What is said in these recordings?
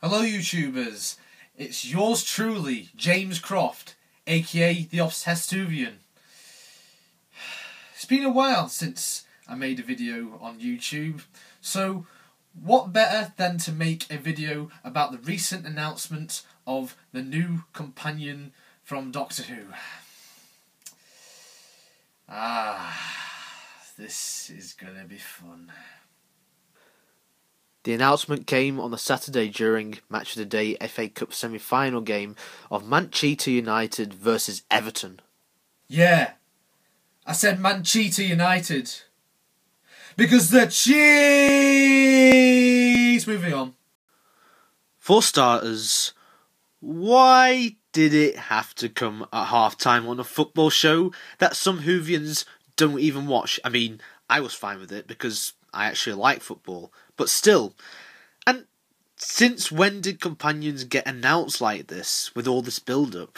Hello YouTubers, it's yours truly, James Croft, aka TheObsessedWhovian. It's been a while since I made a video on YouTube, so what better than to make a video about the recent announcement of the new companion from Doctor Who. This is gonna be fun. The announcement came on the Saturday during Match of the Day FA Cup semi-final game of Manchester United versus Everton. Yeah, I said Manchester United. Because they're cheese! Moving on. For starters, why did it have to come at half-time on a football show that some Whovians don't even watch? I mean, I was fine with it because I actually like football, but still. And since when did companions get announced like this, with all this build-up?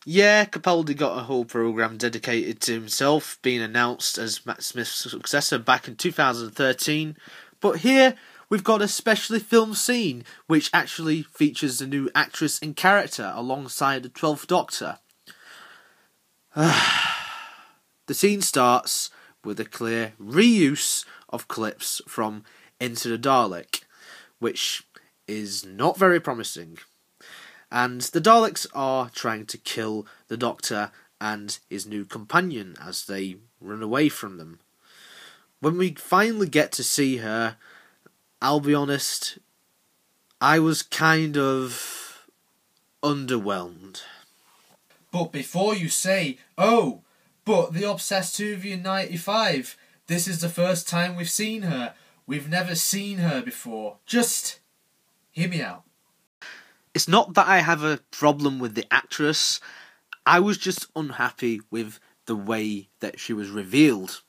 Yeah, Capaldi got a whole programme dedicated to himself being announced as Matt Smith's successor back in 2013, but here we've got a specially filmed scene which actually features the new actress and character alongside the 12th Doctor. The scene starts with a clear reuse of clips from Into the Dalek, which is not very promising. And the Daleks are trying to kill the Doctor and his new companion as they run away from them. When we finally get to see her, I'll be honest, I was kind of underwhelmed. But before you say, oh, but the TheObsessedWhovian 95, this is the first time we've seen her. We've never seen her before. Just hear me out. It's not that I have a problem with the actress, I was just unhappy with the way that she was revealed.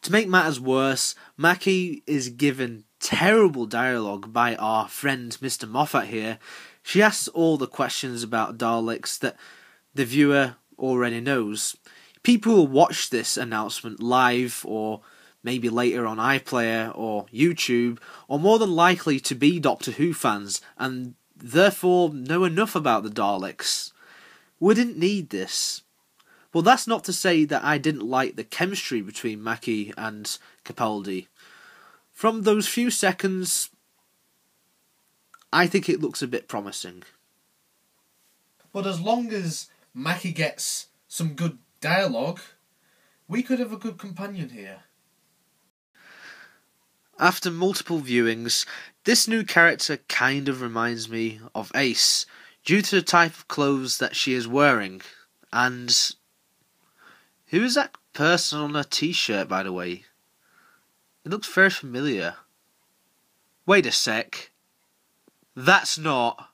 To make matters worse, Mackie is given terrible dialogue by our friend Mr. Moffat here. She asks all the questions about Daleks that the viewer already knows. People who watch this announcement live or maybe later on iPlayer or YouTube are more than likely to be Doctor Who fans and therefore know enough about the Daleks. We didn't need this. Well, that's not to say that I didn't like the chemistry between Mackie and Capaldi. From those few seconds, I think it looks a bit promising. But as long as Mackie gets some good dialogue, we could have a good companion here. After multiple viewings, this new character kind of reminds me of Ace, due to the type of clothes that she is wearing. And who is that person on her t-shirt, by the way? It looks very familiar. Wait a sec. That's not...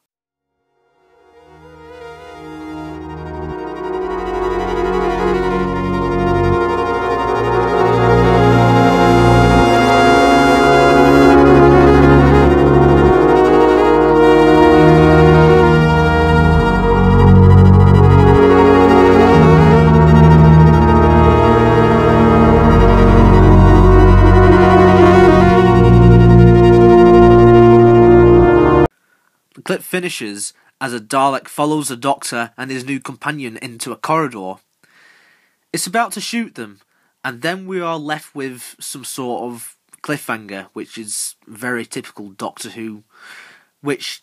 The clip finishes as a Dalek follows the Doctor and his new companion into a corridor. It's about to shoot them, and then we are left with some sort of cliffhanger, which is very typical Doctor Who, which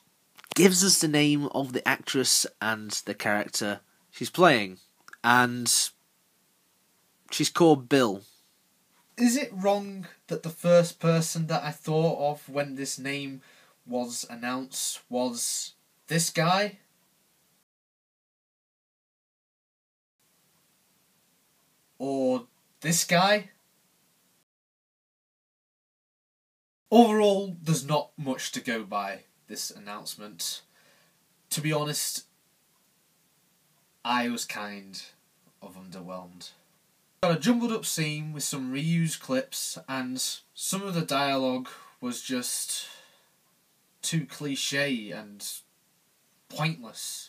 gives us the name of the actress and the character she's playing, and she's called Bill. Is it wrong that the first person that I thought of when this name was announced was this guy? Or this guy? Overall, there's not much to go by this announcement. To be honest, I was kind of underwhelmed. Got a jumbled up scene with some reused clips, and some of the dialogue was just too cliche and pointless.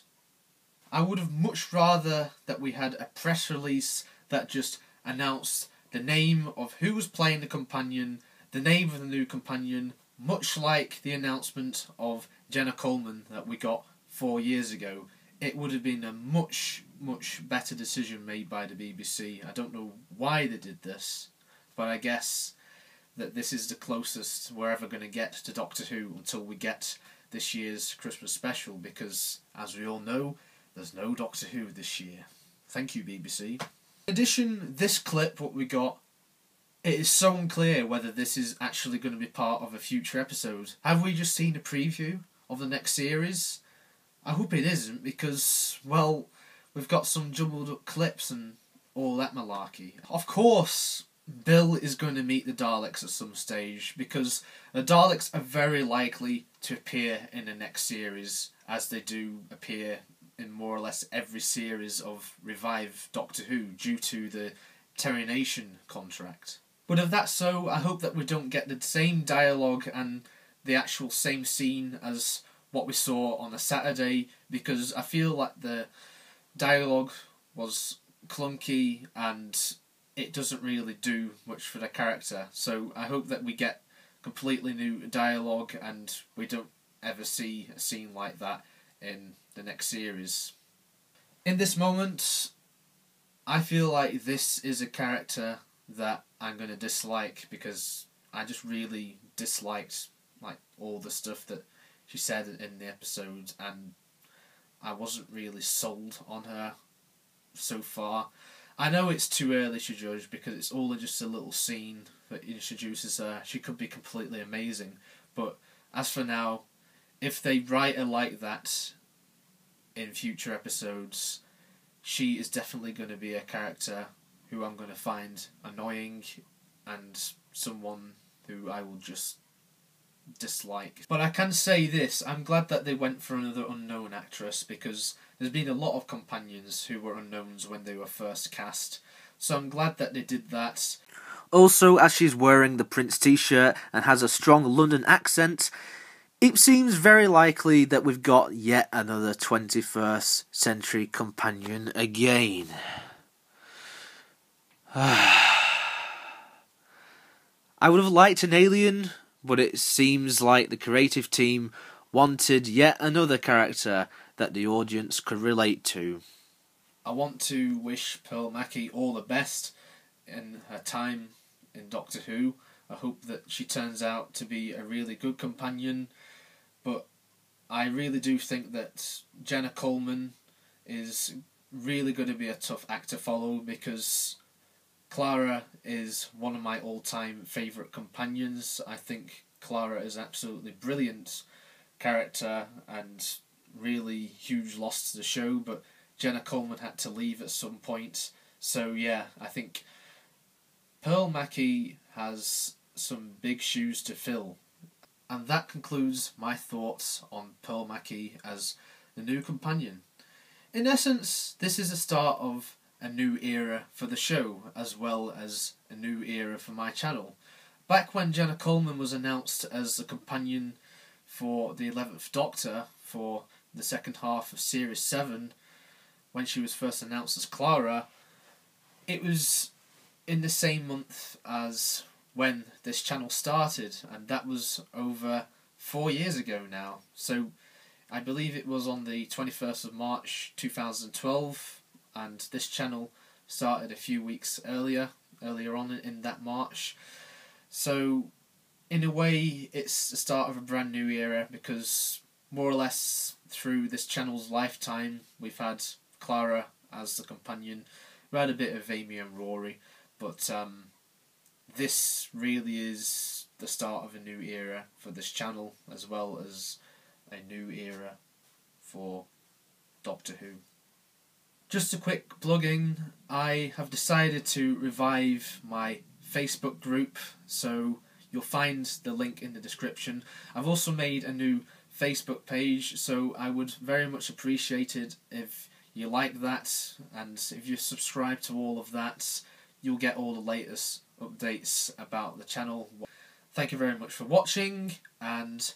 I would have much rather that we had a press release that just announced the name of who was playing the companion, the name of the new companion, much like the announcement of Jenna Coleman that we got 4 years ago, it would have been a much better decision made by the BBC. I don't know why they did this, but I guess that this is the closest we're ever going to get to Doctor Who until we get this year's Christmas special, because, as we all know, there's no Doctor Who this year. Thank you, BBC. In addition, this clip, what we got, it is so unclear whether this is actually going to be part of a future episode. Have we just seen a preview of the next series? I hope it isn't, because, well, we've got some jumbled up clips and all that malarkey. Of course, Bill is going to meet the Daleks at some stage, because the Daleks are very likely to appear in the next series, as they do appear in more or less every series of Revive Doctor Who due to the Terry Nation contract. But if that's so, I hope that we don't get the same dialogue and the actual same scene as what we saw on a Saturday, because I feel like the dialogue was clunky and it doesn't really do much for the character. So I hope that we get completely new dialogue and we don't ever see a scene like that in the next series. In this moment, I feel like this is a character that I'm going to dislike, because I just really disliked like all the stuff that she said in the episode, and I wasn't really sold on her so far. I know it's too early to judge because it's only just a little scene that introduces her. She could be completely amazing, but as for now, if they write her like that in future episodes, she is definitely going to be a character who I'm going to find annoying and someone who I will just dislike. But I can say this, I'm glad that they went for another unknown actress, because there's been a lot of companions who were unknowns when they were first cast, so I'm glad that they did that. Also, as she's wearing the Prince t-shirt and has a strong London accent, it seems very likely that we've got yet another 21st century companion again. I would have liked an alien, but it seems like the creative team wanted yet another character that the audience could relate to. I want to wish Pearl Mackie all the best in her time in Doctor Who. I hope that she turns out to be a really good companion, but I really do think that Jenna Coleman is really going to be a tough act to follow, because Clara is one of my all-time favourite companions. I think Clara is an absolutely brilliant character and really huge loss to the show, but Jenna Coleman had to leave at some point. So yeah, I think Pearl Mackie has some big shoes to fill. And that concludes my thoughts on Pearl Mackie as the new companion. In essence, this is the start of a new era for the show, as well as a new era for my channel. Back when Jenna Coleman was announced as the companion for the 11th Doctor for the second half of Series 7, when she was first announced as Clara, it was in the same month as when this channel started, and that was over 4 years ago now. So I believe it was on the 21st of March 2012, and this channel started a few weeks earlier on in that March. So in a way it's the start of a brand new era, because more or less through this channel's lifetime we've had Clara as the companion. We had a bit of Amy and Rory, but this really is the start of a new era for this channel, as well as a new era for Doctor Who. Just a quick plug-in, I have decided to revive my Facebook group, so you'll find the link in the description. I've also made a new Facebook page, so I would very much appreciate it if you like that, and if you subscribe to all of that, you'll get all the latest updates about the channel. Thank you very much for watching, and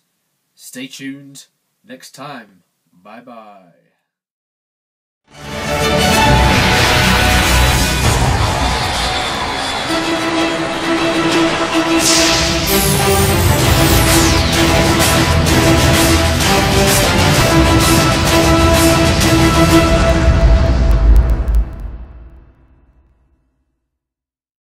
stay tuned next time. Bye bye.